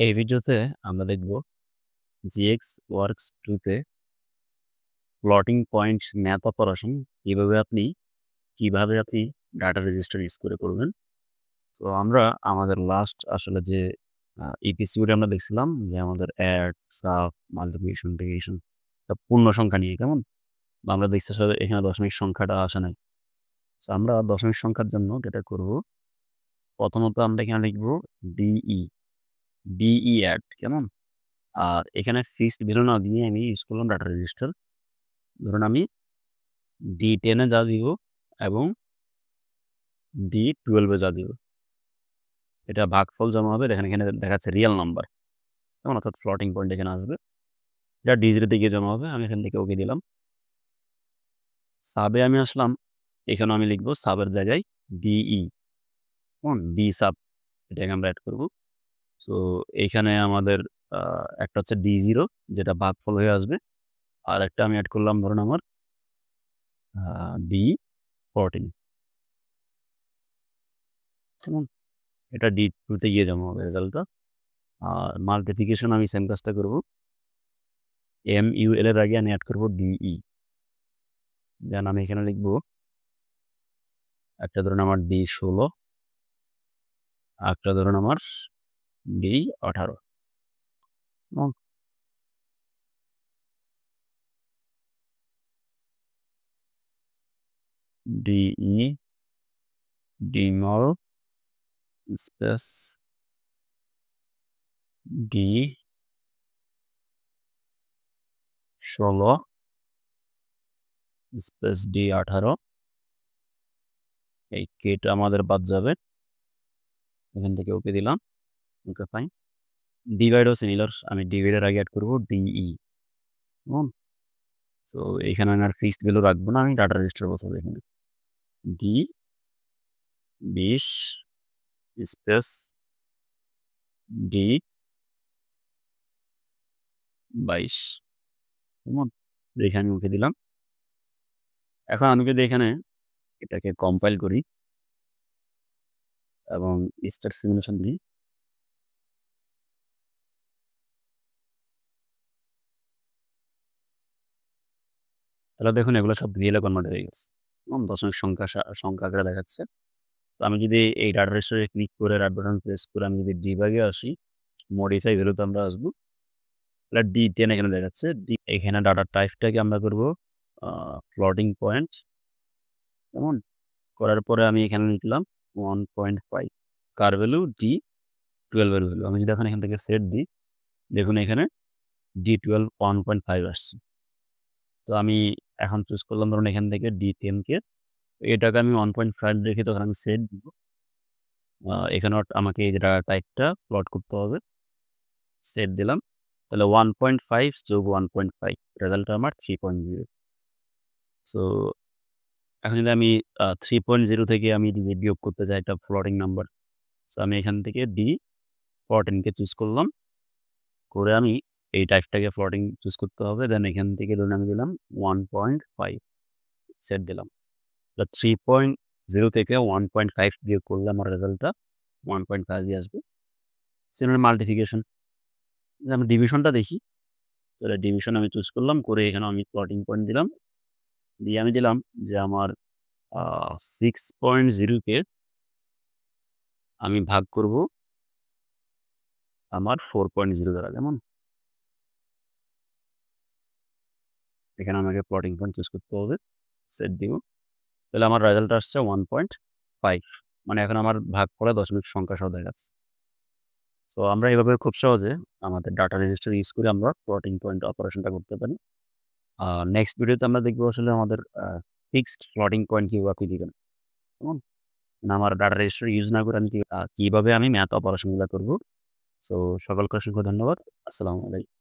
এই ভিডিওতে আমরা দেখব GX Works 2 তে প্লটিং পয়েন্ট ম্যাথ অপারেশন কিভাবে আপনি ডাটা রেজিস্টার ইউজ করে করবেন। তো আমরা আমাদের লাস্ট আসলে যে এপিসোডে আমরা দেখছিলাম যে আমাদের অ্যাড, সাব, মাল্টিপ্লিকেশন, ডিভিশন পূর্ণ সংখ্যা নিয়ে কেমন? বা আমরা দেখছি আসলে এখানে দশমিক সংখ্যাটা আসে নাই। সো আমরা দশমিক সংখ্যার জন্য যেটা করব, প্রথমত আমরা এখানে লিখব ডিই, ডিই অ্যাড কেমন? আর এখানে ফিক্সড ভ্যালু না দিয়ে আমি ইউজ করলাম ডাটা রেজিস্টার। ধরুন আমি D10 এ যা দিব এবং D12 এ যা দিব, এটা ভাগফল জমা হবে। দেখেন এখানে দেখাচ্ছে রিয়েল নাম্বার, কেমন? অর্থাৎ ফ্লোটিং পয়েন্ট এখানে আসবে, এটা D0 দিকে জমা হবে। আমি এখান থেকে ওকে দিলাম। সাবে আমি আসলাম, এখানে আমি লিখব সাবের জায়গায় DE, কেমন? ডি সাব, এটাকে আমরা অ্যাড করব। সো এইখানে আমাদের একটা হচ্ছে D0 যেটা ভাগফল হয়ে আসবে, আর একটা আমি অ্যাড করলাম ধরুন আমার D14, কেমন? এটা D2 তে গিয়ে জমা হবে রেজাল্টটা। আর মাল্টিপ্লিকেশন আমি সেম কাজটা করব। MUL এর আগে আমি অ্যাড করব DE, দেন আমি এখানে লিখব একটা ধরুন আমার D16, একটা ধরুন আমার D18, DE ডিমল space D16 space D18। এই কেটা আমাদের বাদ যাবে, এখান থেকে ওকে দিলাম। Okay fine. ডিভাইডও সিমিলার, আমি ডিভাইডের আগে অ্যাড করব DE। সো এখানে আমি আর ফিক্সড ভ্যালু রাখবো না, আমি ডাটা রেজিস্টার বসাবো এখানে D20 স্পেস D22, কেমন? এখানে ওকে দিলাম। এখন আমি যদি এখানে এটাকে কম্পাইল করি এবং স্টার্ট সিমুলেশন দিই, তাহলে দেখুন এগুলো সব রিয়েলে কনভার্ট হয়ে গেছে এবং দশমিক সংখ্যা আকারে দেখাচ্ছে। তো আমি যদি এই ডাটা রেজিস্টারে ক্লিক করে রাইট বাটন প্রেস করে আমি যদি ডিবাগে আসি, মডিফাই ভ্যালুতে আমরা আসবো, তাহলে D10 এখানে দেখাচ্ছে। এখানে ডাটা টাইপটাকে আমরা করব প্লটিং পয়েন্ট, কেমন? করার পরে আমি এখানে লিখলাম 1.5, কার ভ্যালু D12 এর ভ্যালু। আমি যদি এখন এখান থেকে সেট দিই, দেখুন এখানে D12 1.5 আসছে। তো আমি এখন চুজ করলাম ধরুন এখান থেকে D10 কে, এটাকে আমি 1.5 রেখে তখন আমি সেট দিব। এখানে আমাকে এই ডাটা টাইপটা প্লট করতে হবে, সেট দিলাম। তাহলে 1.5 যোগ 1.5 রেজাল্টটা আমার 3.0। সো এখন যদি আমি 3.0 থেকে আমি যদি বিয়োগ করতে চাই একটা ফ্লোটিং নাম্বার, সো আমি এখান থেকে D14 কে চুজ করলাম, করে আমি এই টাইপটাকে ফ্লোটিং চুজ করতে হবে। দেন এখান থেকে ধরুন আমি দিলাম 1.5, সেট দিলাম। 3.0 থেকে 1.5 বিয়োগ করলে আমার রেজাল্টটা 1.5 আসবে। সিমিলার মাল্টিপ্লিকেশন, আমি ডিভিশনটা দেখি, তাহলে ডিভিশন আমি চুজ করলাম, করে এখানে আমি প্লটিং পয়েন্ট দিলাম, দিয়ে আমি দিলাম যে আমার 6.0 কে আমি ভাগ করব আমার 4.0 দ্বারা, যেমন এখানে আমাকে প্লটিং পয়েন্ট চুজ করতে হবে, সেট দিব। তাহলে আমার রেজাল্ট আসছে 1.5, মানে এখন আমার ভাগ করে দশমিক সংখ্যা সহ দেখাচ্ছে। সো আমরা এভাবে খুব সহজে আমাদের ডাটা রেজিস্টার ইউজ করে আমরা প্লটিং পয়েন্ট অপারেশনটা করতে পারি। নেক্সট ভিডিওতে আমরা দেখবো আসলে আমাদের ফিক্সড প্লটিং পয়েন্ট কিভাবে আপনি দিবেন, কেমন? মানে আমার ডাটা রেজিস্টার ইউজ না করে আমি কিভাবে আমি ম্যাথ অপারেশনগুলো করব। সো সকলকে অসংখ্য ধন্যবাদ। আসসালামু আলাইকুম।